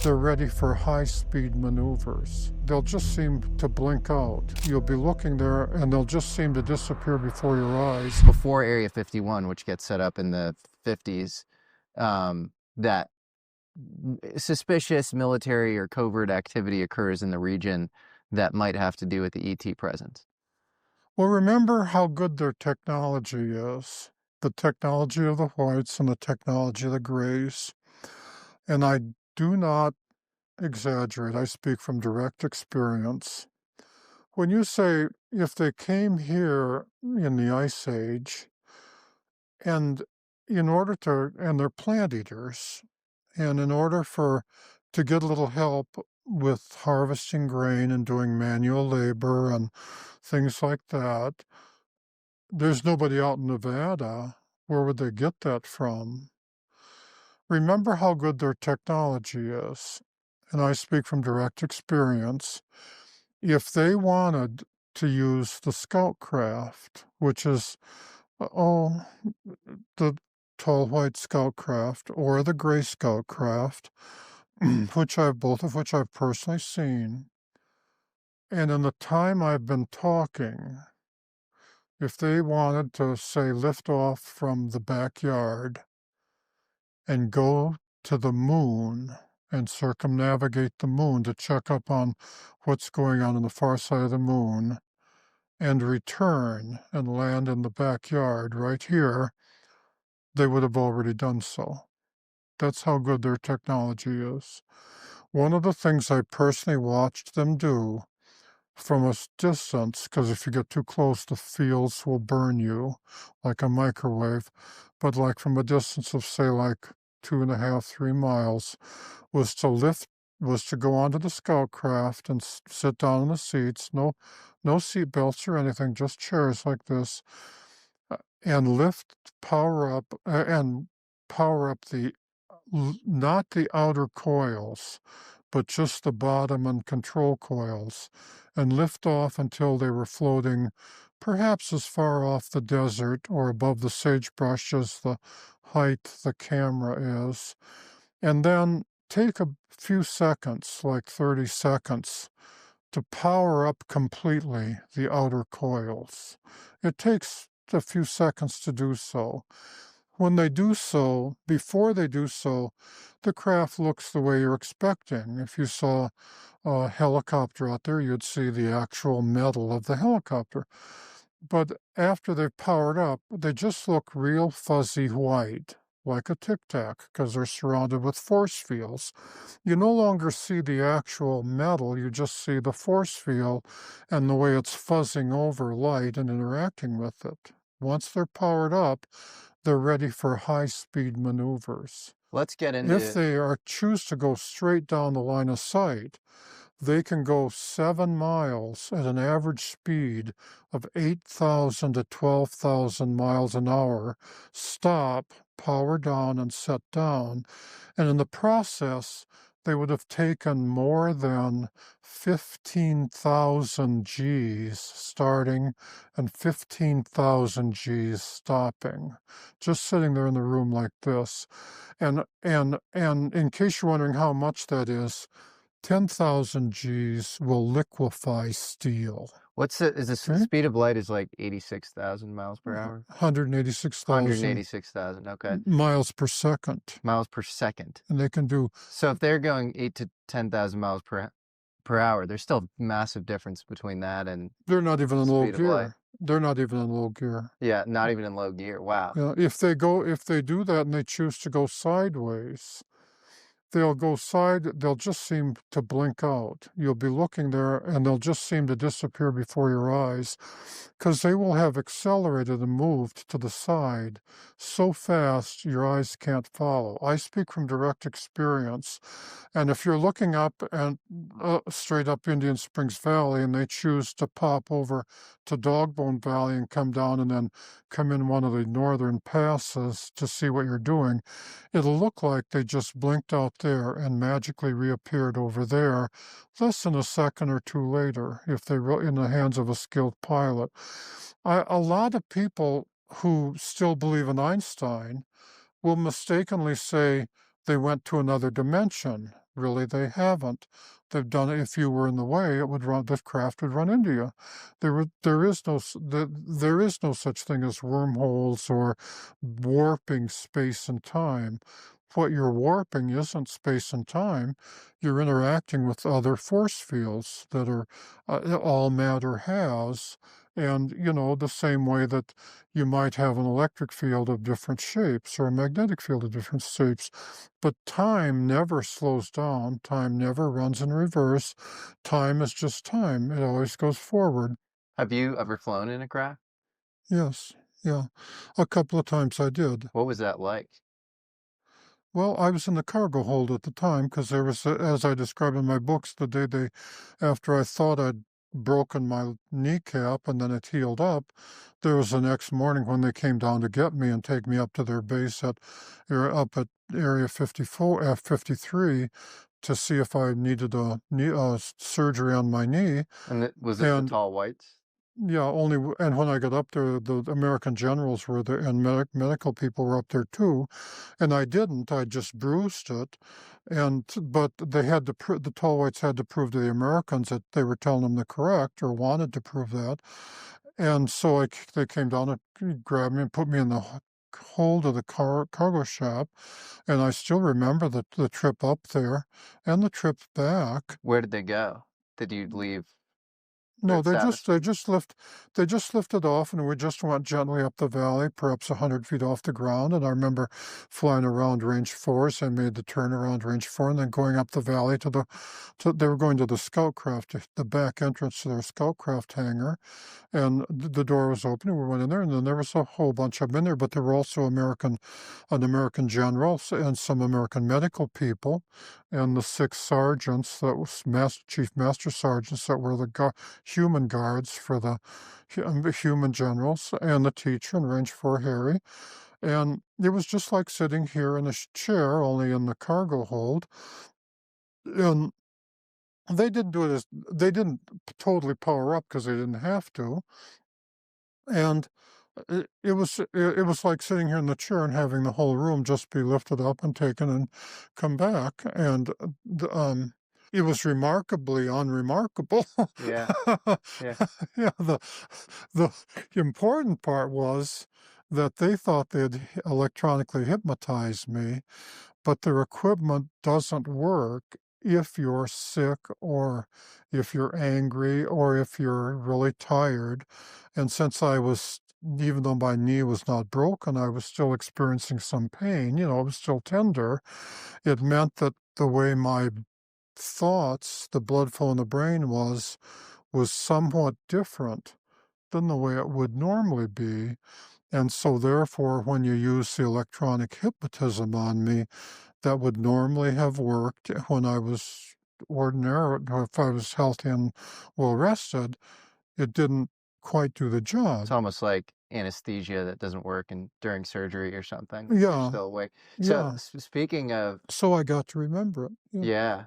they're ready for high-speed maneuvers. They'll just seem to blink out. You'll be looking there and they'll just seem to disappear before your eyes. Before Area 51, which gets set up in the 50s, that suspicious military or covert activity occurs in the region that might have to do with the ET presence. Well, remember how good their technology is. The technology of the whites and the technology of the grays. And I do not exaggerate. I speak from direct experience. When you say if they came here in the Ice Age, and and they're plant eaters, and in order to get a little help with harvesting grain and doing manual labor and things like that, there's nobody out in Nevada. Where would they get that from? Remember how good their technology is. And I speak from direct experience. If they wanted to use the scout craft, which is, oh, the tall white scout craft or the gray scout craft, both of which I've personally seen, and in the time I've been talking, if they wanted to, say, lift off from the backyard and go to the moon and circumnavigate the moon to check up on what's going on the far side of the moon and return and land in the backyard right here, they would have already done so. That's how good their technology is. One of the things I personally watched them do from a distance, because if you get too close, the fields will burn you like a microwave, but like from a distance of, say, like 2.5, 3 miles, was to go onto the scout craft and sit down in the seats, no seat belts or anything, just chairs like this, and power up the not the outer coils, but just the bottom and control coils, and lift off until they were floating perhaps as far off the desert or above the sagebrush as the height the camera is, and then take a few seconds, like 30 seconds, to power up completely the outer coils. It takes a few seconds to do so. When they do so, before they do so, the craft looks the way you're expecting. If you saw a helicopter out there, you'd see the actual metal of the helicopter. But after they've powered up, they just look real fuzzy white, like a tic-tac, because they're surrounded with force fields. You no longer see the actual metal, you just see the force field and the way it's fuzzing over light and interacting with it. Once they're powered up, they're ready for high-speed maneuvers. Let's get If into they choose to go straight down the line of sight, they can go 7 miles at an average speed of 8,000 to 12,000 miles an hour, stop, power down, and set down. And in the process, they would have taken more than 15,000 Gs starting and 15,000 Gs stopping, just sitting there in the room like this. And in case you're wondering how much that is, 10,000 Gs will liquefy steel. is the Okay? speed of light is like 86,000 miles per hour? 186,000 186,000, okay. miles per second. Miles per second. And they can do, So if they're going 8 to 10,000 miles per hour, there's still massive difference between that and they're not even in low speed of light. gear. They're not even in low gear. Yeah, not even in low gear. Wow. Yeah, if they do that and they choose to go sideways, they'll just seem to blink out. You'll be looking there and they'll just seem to disappear before your eyes because they will have accelerated and moved to the side so fast your eyes can't follow. I speak from direct experience. And if you're looking up and straight up Indian Springs Valley and they choose to pop over to Dogbone Valley and come down and then come in one of the northern passes to see what you're doing, it'll look like they just blinked out there and magically reappeared over there less than a second or two later if they were in the hands of a skilled pilot. A lot of people who still believe in Einstein will mistakenly say they went to another dimension. Really, they haven't. They've done it. If you were in the way, the craft would run into you. There is no such thing as wormholes or warping space and time. What you're warping isn't space and time. You're interacting with other force fields that are all matter has. And, the same way that you might have an electric field of different shapes or a magnetic field of different shapes. But time never slows down. Time never runs in reverse. Time is just time. It always goes forward. Have you ever flown in a craft? Yes. Yeah. A couple of times I did. What was that like? Well, I was in the cargo hold at the time because there was, as I describe in my books, the day after I thought I'd broken my kneecap and then it healed up, there was the next morning when they came down to get me and take me up to their base up at Area 54, F-53 to see if I needed surgery on my knee. And was it the And tall whites? yeah, and when I got up there, the American generals were there, and medical people were up there too, and I didn't. I just bruised it, but they had to the tall whites had to prove to the Americans that they were telling them the correct or wanted to prove that, and so they came down and grabbed me and put me in the hold of the cargo shop, and I still remember the trip up there and the trip back. Where did they go? Did you leave No, Earth status? they just lifted off, and we just went gently up the valley, perhaps 100 feet off the ground. And I remember flying around Range 4 as I made the turn around Range 4, and then going up the valley they were going to the scout craft, the back entrance to their scout craft hangar, and the door was open, and we went in there, and then there was a whole bunch of them in there, but there were also an American general and some American medical people, and the 6 sergeants that was chief master sergeants that were the human guards for the human generals, and the teacher in Range 4 Harry. And it was just like sitting here in a chair, only in the cargo hold. And they didn't totally power up because they didn't have to. And it was like sitting here in the chair and having the whole room just be lifted up and taken and come back. And it was remarkably unremarkable. Yeah, yeah. Yeah, the important part was that they thought they'd electronically hypnotized me, but their equipment doesn't work if you're sick or if you're angry or if you're really tired. And since even though my knee was not broken, I was still experiencing some pain, it was still tender. It meant that the way my thoughts, the blood flow in the brain was somewhat different than the way it would normally be. And so therefore, when you use the electronic hypnotism on me, that would normally have worked when I was ordinary, if I was healthy and well rested, it didn't quite do the It's job. almost like anesthesia that doesn't work during surgery or something. You're Yeah, still awake. So yeah. speaking of, So I got to remember it. Yeah. yeah,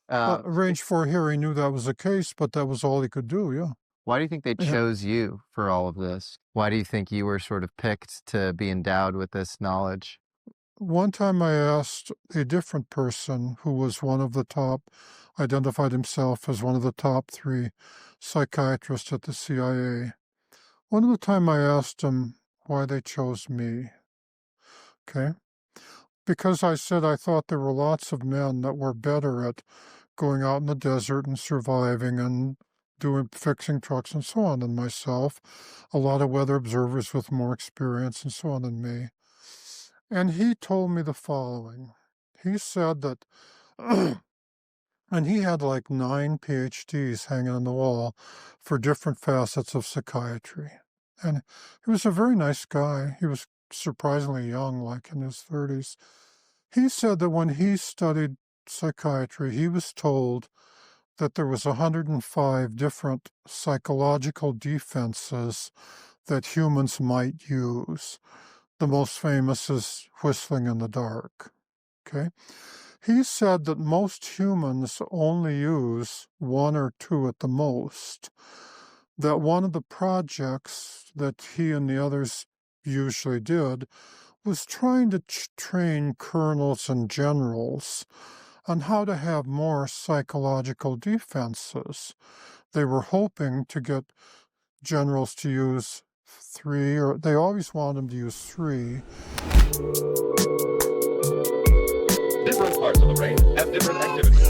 um, spe- Range 4 here, he knew that was the case, but that was all he could do. Yeah. why do you think they Yeah. chose you for all of this? Why do you think you were sort of picked to be endowed with this knowledge? One time I asked a different person who was identified himself as one of the top 3 psychiatrists at the CIA. One of the time I asked him why they chose me. Okay. Because I said I thought there were lots of men that were better at going out in the desert and surviving and fixing trucks and so on than myself. A lot of weather observers with more experience and so on than me. And he told me the following. He said that, and he had like 9 PhDs hanging on the wall for different facets of psychiatry. And he was a very nice guy. He was surprisingly young, like in his 30s. He said that when he studied psychiatry, he was told that there was 105 different psychological defenses that humans might use. The most famous is whistling in the dark. Okay. He said that most humans only use 1 or 2 at the most. That one of the projects that he and the others usually did was trying to train colonels and generals on how to have more psychological defenses. They were hoping to get generals to use 3, or they always want them to use 3. Different parts of the brain have different activities.